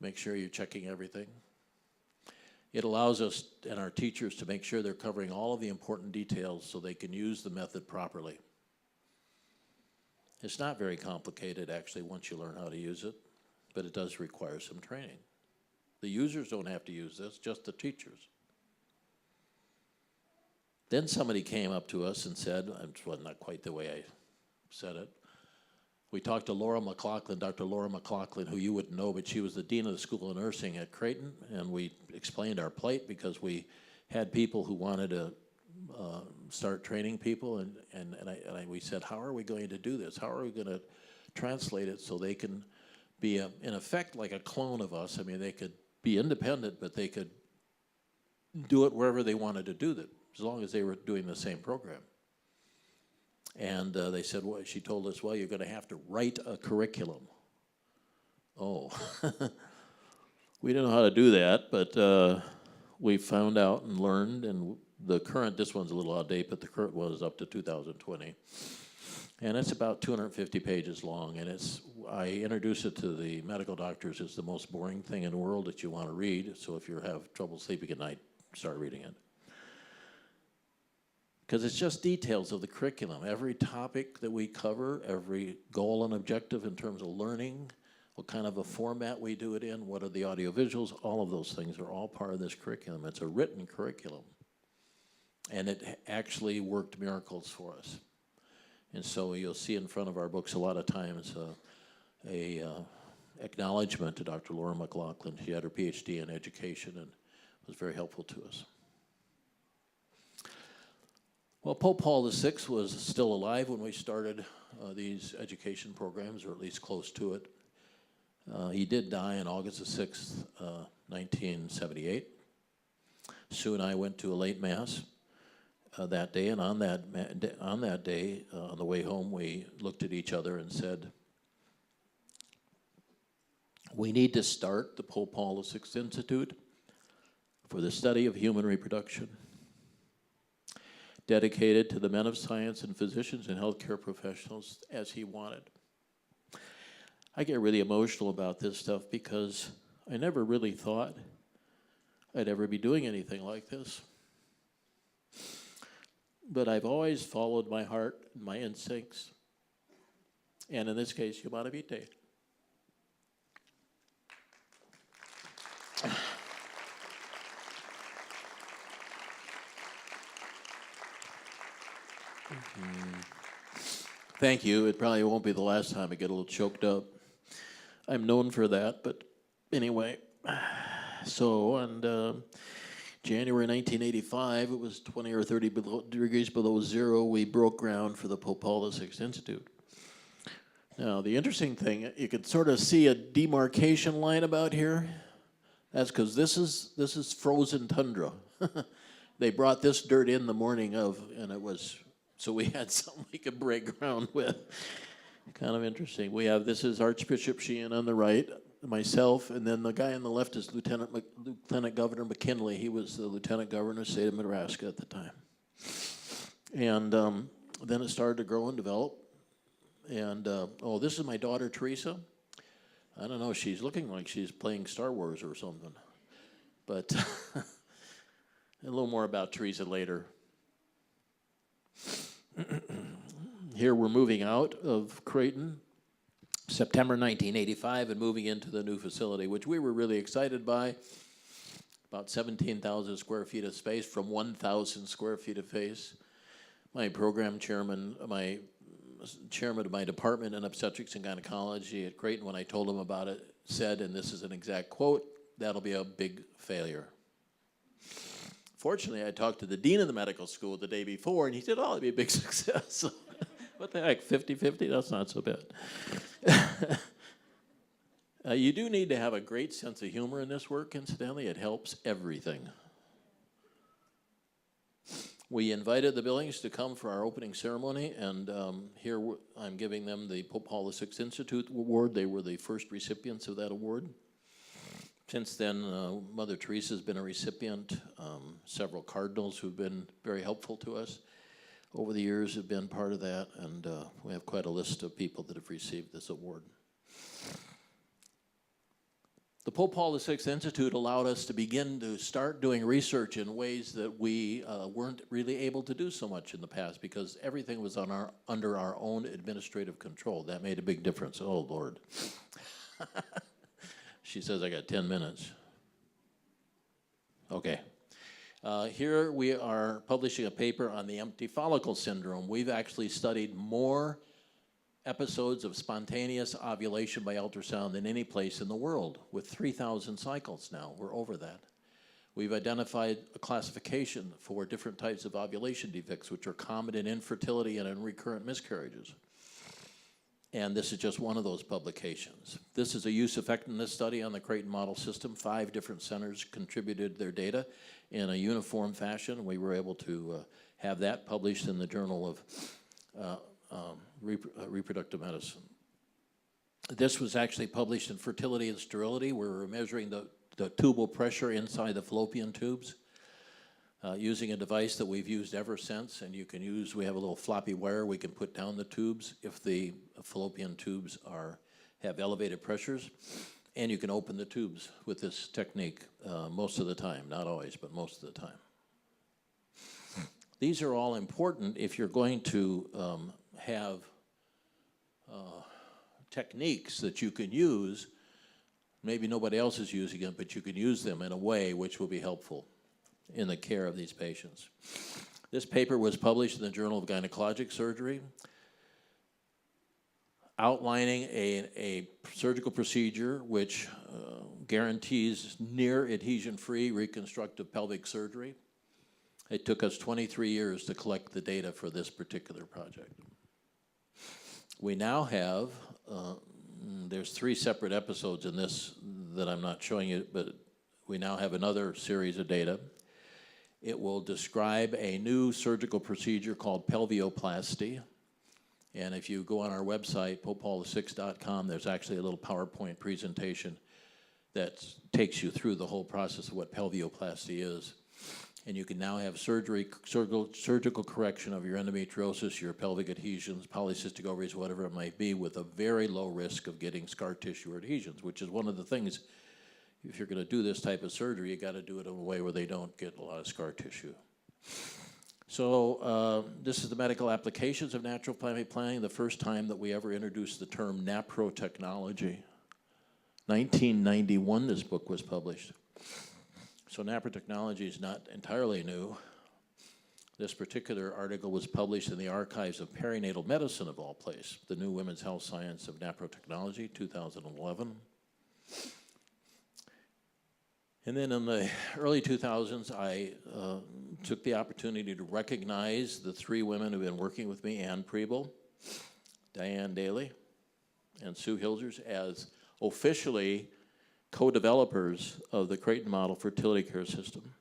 Make sure you're checking everything. It allows us and our teachers to make sure they're covering all of the important details so they can use the method properly. It's not very complicated, actually, once you learn how to use it, but it does require some training. The users don't have to use this, just the teachers. Then somebody came up to us and said, well, not quite the way I said it. We talked to Laura McLaughlin, Dr. Laura McLaughlin, who you wouldn't know, but she was the dean of the School of Nursing at Creighton, and we explained our plight because we had people who wanted to start training people, and we said, how are we going to do this? How are we going to translate it so they can be, in effect, like a clone of us? I mean, they could be independent, but they could do it wherever they wanted to do it, as long as they were doing the same program. And they said, well, she told us, well, you're going to have to write a curriculum. Oh, we didn't know how to do that, but we found out and learned, and the current, this one's a little outdated, but the current one is up to 2020. And it's about 250 pages long, and I introduce it to the medical doctors as the most boring thing in the world that you want to read, so if you have trouble sleeping at night, start reading it. Because it's just details of the curriculum. Every topic that we cover, every goal and objective in terms of learning, what kind of a format we do it in, what are the audiovisuals, all of those things are all part of this curriculum. It's a written curriculum. And it actually worked miracles for us. And so you'll see in front of our books a lot of times a acknowledgement to Dr. Laura McLaughlin. She had her PhD in education and was very helpful to us. Well, Pope Paul VI was still alive when we started these education programs, or at least close to it. He did die on August the 6th, 1978. Sue and I went to a late mass that day, and on that day, on the way home, we looked at each other and said, we need to start the Pope Paul VI Institute for the study of human reproduction, dedicated to the men of science and physicians and healthcare professionals as he wanted. I get really emotional about this stuff because I never really thought I'd ever be doing anything like this. But I've always followed my heart and my instincts, and in this case, Humanae Vitae. Thank you. It probably won't be the last time I get a little choked up. I'm known for that, but anyway. So on January 1985, it was 20 or 30 degrees below zero. We broke ground for the Pope Paul VI Institute. Now, the interesting thing, you can sort of see a demarcation line about here. That's because this is frozen tundra. They brought this dirt in the morning of, and it was, so we had something we could break ground with. Kind of interesting. We have, this is Archbishop Sheehan on the right, myself, and then the guy on the left is Lieutenant Governor McKinley. He was the Lieutenant Governor of the state of Nebraska at the time. And then it started to grow and develop. And, oh, this is my daughter, Teresa. I don't know, she's looking like she's playing Star Wars or something. But a little more about Teresa later. Here we're moving out of Creighton, September 1985, and moving into the new facility, which we were really excited by. About 17,000 square feet of space from 1,000 square feet of space. My program chairman, my chairman of my department in obstetrics and gynecology at Creighton, when I told him about it, said, and this is an exact quote, "That'll be a big failure." Fortunately, I talked to the dean of the medical school the day before, and he said, "Oh, it'll be a big success." So, what the heck, 50-50? That's not so bad. You do need to have a great sense of humor in this work, incidentally. It helps everything. We invited the Billings to come for our opening ceremony, and here I'm giving them the Pope Paul VI Institute Award. They were the first recipients of that award. Since then, Mother Teresa's been a recipient. Several cardinals who've been very helpful to us over the years have been part of that, and we have quite a list of people that have received this award. The Pope Paul VI Institute allowed us to begin to start doing research in ways that we weren't really able to do so much in the past, because everything was under our own administrative control. That made a big difference. Oh, Lord. She says I got 10 minutes. Okay. Here we are publishing a paper on the empty follicle syndrome. We've actually studied more episodes of spontaneous ovulation by ultrasound than any place in the world, with 3,000 cycles now. We're over that. We've identified a classification for different types of ovulation defects, which are common in infertility and in recurrent miscarriages. And this is just one of those publications. This is a use effectiveness study on the Creighton model system. 5 different centers contributed their data in a uniform fashion. We were able to have that published in the Journal of Reproductive Medicine. This was actually published in Fertility and Sterility, where we're measuring the tubal pressure inside the fallopian tubes using a device that we've used ever since. And you can use, we have a little floppy wire we can put down the tubes if the fallopian tubes have elevated pressures. And you can open the tubes with this technique most of the time, not always, but most of the time. These are all important if you're going to have techniques that you can use. Maybe nobody else is using them, but you can use them in a way which will be helpful in the care of these patients. This paper was published in the Journal of Gynecologic Surgery, outlining a surgical procedure which guarantees near adhesion-free reconstructive pelvic surgery. It took us 23 years to collect the data for this particular project. We now have, there's 3 separate episodes in this that I'm not showing you, but we now have another series of data. It will describe a new surgical procedure called Plasti. And if you go on our website, popepaul6.com, there's actually a little PowerPoint presentation that takes you through the whole process of what Plasti is. And you can now have surgical correction of your endometriosis, your pelvic adhesions, polycystic ovaries, whatever it might be, with a very low risk of getting scar tissue or adhesions, which is one of the things, if you're going to do this type of surgery, you got to do it in a way where they don't get a lot of scar tissue. So this is the medical applications of natural family planning, the first time that we ever introduced the term NaProTECHNOLOGY. 1991 this book was published. So NaProTECHNOLOGY is not entirely new. This particular article was published in the Archives of Perinatal Medicine, of all places, the New Women's Health Science of NaProTECHNOLOGY, 2011. And then in the early 2000s, I took the opportunity to recognize the 3 women who've been working with me, Ann Preble, Dyanne Daly, and Sue Hilgers, as officially co-developers of the Creighton model fertility care system.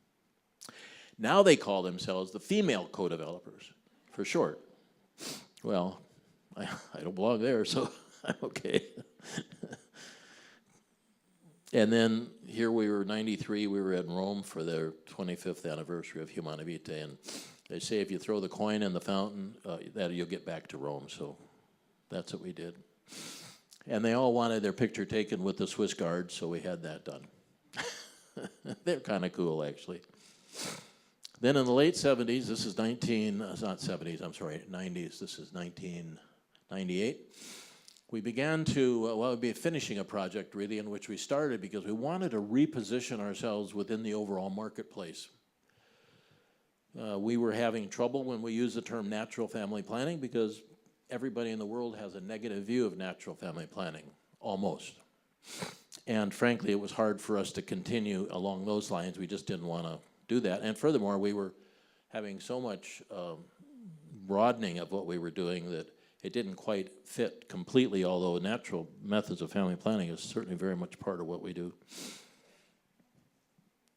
Now they call themselves the female co-developers, for short. Well, I don't belong there, so I'm okay. And then here we were, 93, we were in Rome for their 25th anniversary of Humanae Vitae, and they say if you throw the coin in the fountain, that you'll get back to Rome, so that's what we did. And they all wanted their picture taken with the Swiss Guards, so we had that done. They're kind of cool, actually. Then in the late 70s, this is not 70s, I'm sorry, 90s, this is 1998. We began to, we'd be finishing a project really in which we started because we wanted to reposition ourselves within the overall marketplace. We were having trouble when we used the term natural family planning because everybody in the world has a negative view of natural family planning, almost. And frankly, it was hard for us to continue along those lines. We just didn't want to do that. And furthermore, we were having so much broadening of what we were doing that it didn't quite fit completely, although natural methods of family planning is certainly very much part of what we do.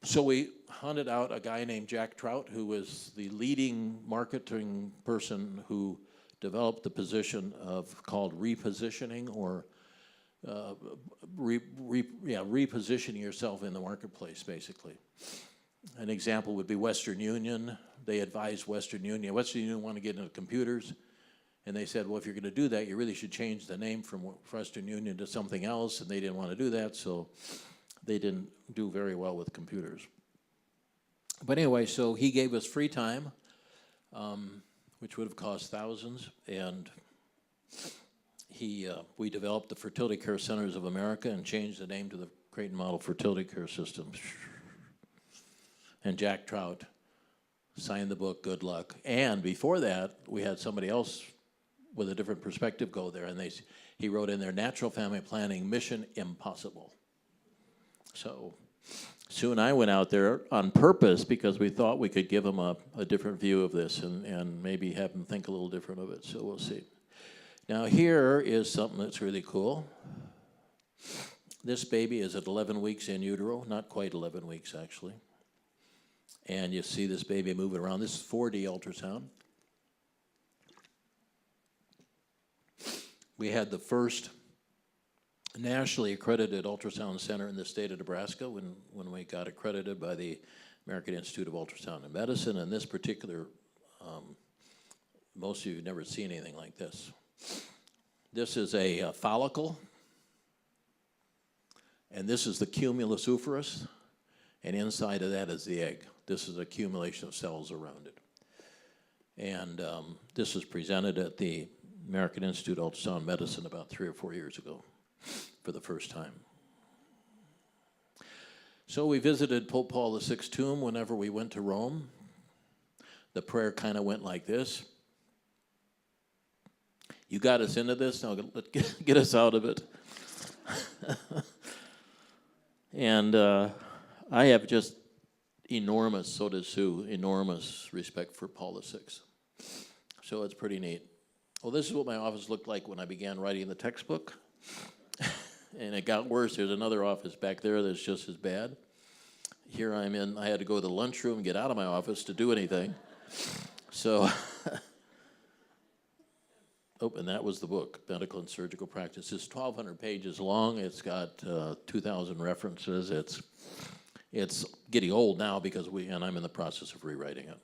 So we hunted out a guy named Jack Trout, who was the leading marketing person who developed the position of called repositioning, or repositioning yourself in the marketplace, basically. An example would be Western Union. They advised Western Union. Western Union wanted to get into computers. And they said, well, if you're going to do that, you really should change the name from Western Union to something else, and they didn't want to do that, so they didn't do very well with computers. But anyway, so he gave us free time, which would have cost thousands, and we developed the Fertility Care Centers of America and changed the name to the Creighton Model Fertility Care System. And Jack Trout signed the book, good luck. And before that, we had somebody else with a different perspective go there, and he wrote in there, natural family planning, mission impossible. So Sue and I went out there on purpose because we thought we could give him a different view of this and maybe have him think a little different of it, so we'll see. Now here is something that's really cool. This baby is at 11 weeks in utero, not quite 11 weeks actually. And you see this baby moving around. This is 4D ultrasound. We had the first nationally accredited ultrasound center in the state of Nebraska when we got accredited by the American Institute of Ultrasound and Medicine. And this particular, most of you have never seen anything like this. This is a follicle, and this is the cumulus oophrus, and inside of that is the egg. This is accumulation of cells around it. And this was presented at the American Institute of Ultrasound Medicine about 3 or 4 years ago for the first time. So we visited Pope Paul VI's tomb whenever we went to Rome. The prayer kind of went like this. You got us into this, now get us out of it. And I have just enormous, so does Sue, enormous respect for Paul VI. So it's pretty neat. Well, this is what my office looked like when I began writing the textbook. And it got worse. There's another office back there that's just as bad. Here I'm in, I had to go to the lunchroom and get out of my office to do anything. So, and that was the book, Medical and Surgical Practice. It's 1,200 pages long. It's got 2,000 references. It's getting old now because and I'm in the process of rewriting it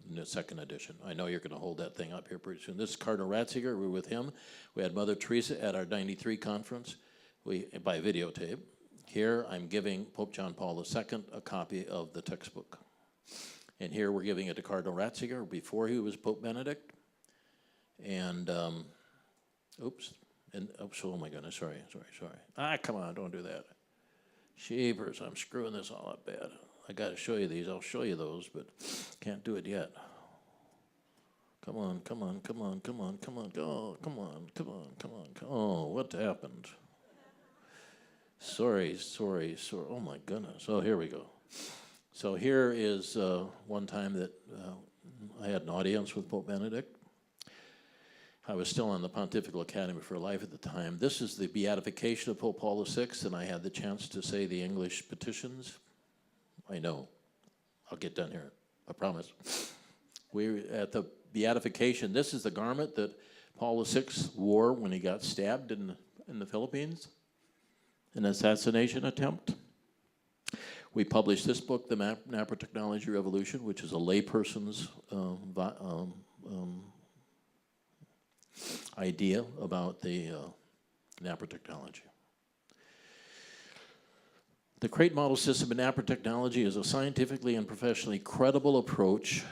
in the second edition. I know you're going to hold that thing up here pretty soon. This is Cardinal Ratzinger. We were with him. We had Mother Teresa at our 93 conference by videotape. Here I'm giving Pope John Paul II a copy of the textbook. And here we're giving it to Cardinal Ratzinger before he was Pope Benedict. And, oh my goodness, sorry. Ah, come on, don't do that. Jeepers, I'm screwing this all up bad. I got to show you these. I'll show you those, but can't do it yet. Come on. Oh, what happened? Sorry. Oh, my goodness. Oh, here we go. So here is one time that I had an audience with Pope Benedict. I was still on the Pontifical Academy for Life at the time. This is the beatification of Pope Paul VI, and I had the chance to say the English petitions. I know. I'll get done here. I promise. We're at the beatification. This is the garment that Paul VI wore when he got stabbed in the Philippines, an assassination attempt. We published this book, The NaProTECHNOLOGY Revolution, which is a layperson's idea about the NaProTECHNOLOGY. The Crate Model System in NaProTECHNOLOGY is a scientifically and professionally credible approach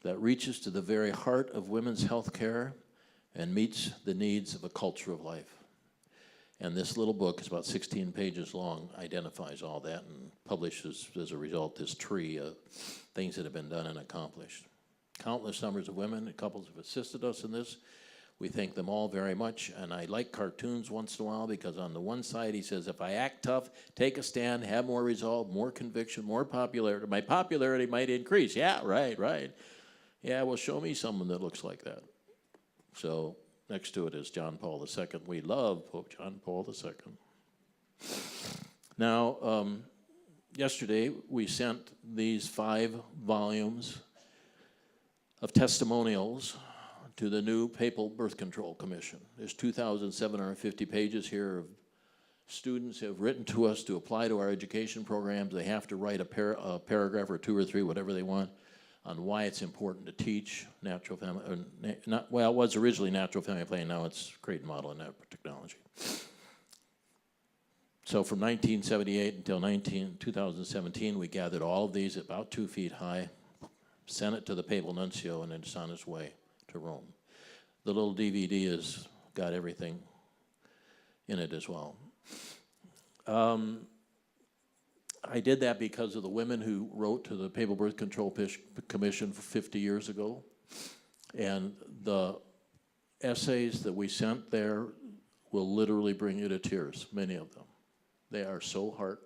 that reaches to the very heart of women's health care and meets the needs of a culture of life. And this little book is about 16 pages long, identifies all that, and publishes, as a result, this tree of things that have been done and accomplished. Countless numbers of women and couples have assisted us in this. We thank them all very much, and I like cartoons once in a while because on the one side he says, if I act tough, take a stand, have more resolve, more conviction, more popularity, my popularity might increase. Yeah, right. Yeah, well, show me someone that looks like that. So next to it is John Paul II. We love Pope John Paul II. Now, yesterday we sent these 5 volumes of testimonials to the new Papal Birth Control Commission. There's 2,750 pages here of students who have written to us to apply to our education programs. They have to write a paragraph or 2 or 3, whatever they want, on why it's important to teach natural family, well, it was originally natural family planning, now it's Crate Model and NaProTECHNOLOGY. So from 1978 until 2017, we gathered all of these about 2 feet high, sent it to the Papal Nuncio, and it's on its way to Rome. The little DVD has got everything in it as well. I did that because of the women who wrote to the Papal Birth Control Commission 50 years ago. And the essays that we sent there will literally bring you to tears, many of them. They are so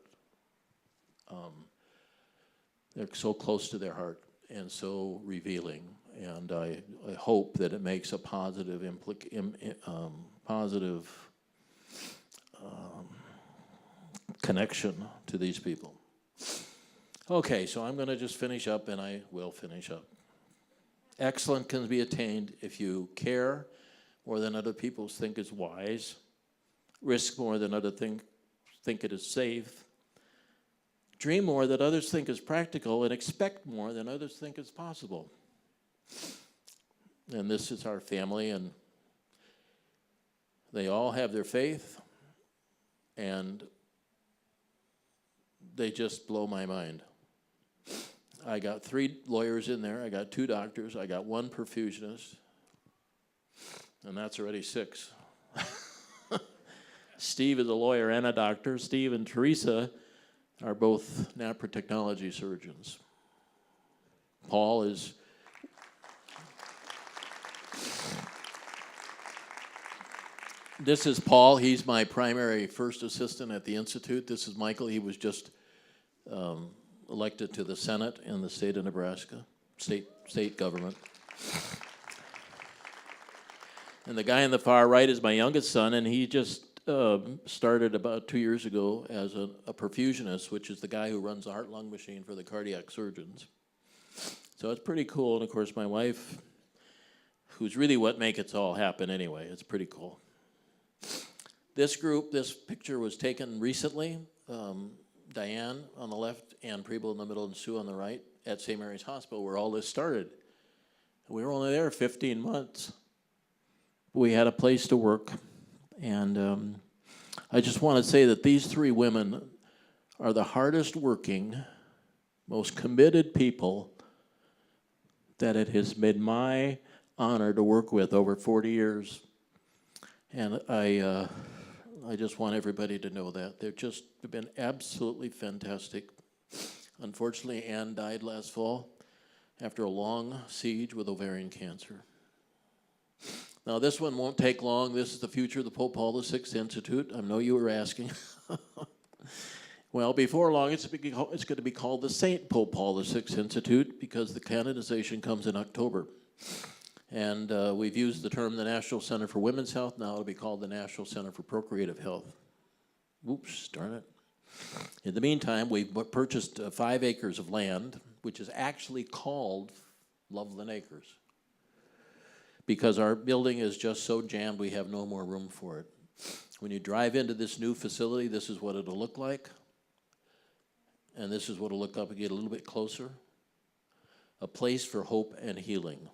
they're so close to their heart and so revealing. And I hope that it makes a positive connection to these people. Okay, so I'm going to just finish up, and I will finish up. Excellence can be attained if you care more than other people think is wise, risk more than others think it is safe, dream more than others think is practical, and expect more than others think is possible. And this is our family, and they all have their faith, and they just blow my mind. I got 3 lawyers in there, I got 2 doctors, I got 1 perfusionist, and that's already 6. Steve is a lawyer and a doctor. Steve and Teresa are both NaProTECHNOLOGY surgeons. Paul is... This is Paul. He's my primary first assistant at the Institute. This is Michael. He was just elected to the Senate in the state of Nebraska, state government. And the guy on the far right is my youngest son, and he just started about 2 years ago as a perfusionist, which is the guy who runs the heart-lung machine for the cardiac surgeons. So it's pretty cool. And of course, my wife, who's really what makes it all happen anyway. It's pretty cool. This group, this picture was taken recently. Dyanne on the left, Ann Preble in the middle, and Sue on the right at St. Mary's Hospital, where all this started. We were only there 15 months. We had a place to work. And I just want to say that these 3 women are the hardest working, most committed people that it has been my honor to work with over 40 years. And I just want everybody to know that. They've been absolutely fantastic. Unfortunately, Anne died last fall after a long siege with ovarian cancer. Now, this one won't take long. This is the future of the Pope Paul VI Institute. I know you were asking. Well, before long, it's going to be called the St. Pope Paul VI Institute because the canonization comes in October. And we've used the term the National Center for Women's Health. Now it'll be called the National Center for Procreative Health. Oops, darn it. In the meantime, we've purchased 5 acres of land, which is actually called Lovleen Acres, because our building is just so jammed we have no more room for it. When you drive into this new facility, this is what it'll look like. And this is what it'll look up and get a little bit closer. A place for hope and healing.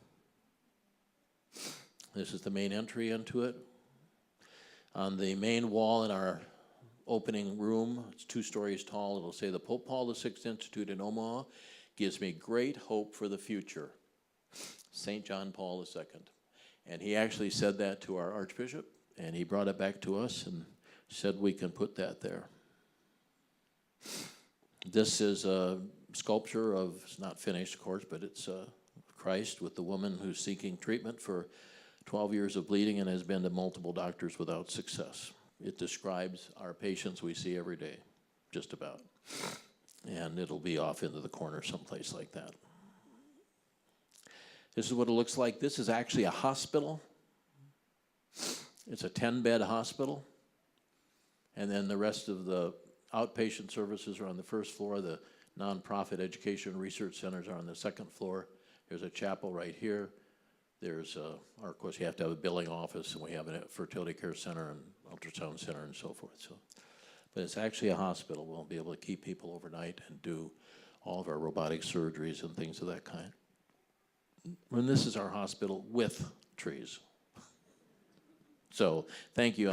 This is the main entry into it. On the main wall in our opening room, it's 2 stories tall, it'll say the Pope Paul VI Institute in Omaha gives me great hope for the future. St. John Paul II. And he actually said that to our Archbishop, and he brought it back to us and said we can put that there. This is a sculpture of, it's not finished, of course, but it's Christ with the woman who's seeking treatment for 12 years of bleeding and has been to multiple doctors without success. It describes our patients we see every day, just about. And it'll be off into the corner someplace like that. This is what it looks like. This is actually a hospital. It's a 10-bed hospital. And then the rest of the outpatient services are on the first floor. The nonprofit education and research centers are on the second floor. There's a chapel right here. There's, of course, you have to have a billing office, and we have a fertility care center and ultrasound center and so forth. So, but it's actually a hospital. We'll be able to keep people overnight and do all of our robotic surgeries and things of that kind. And this is our hospital with trees. So, thank you.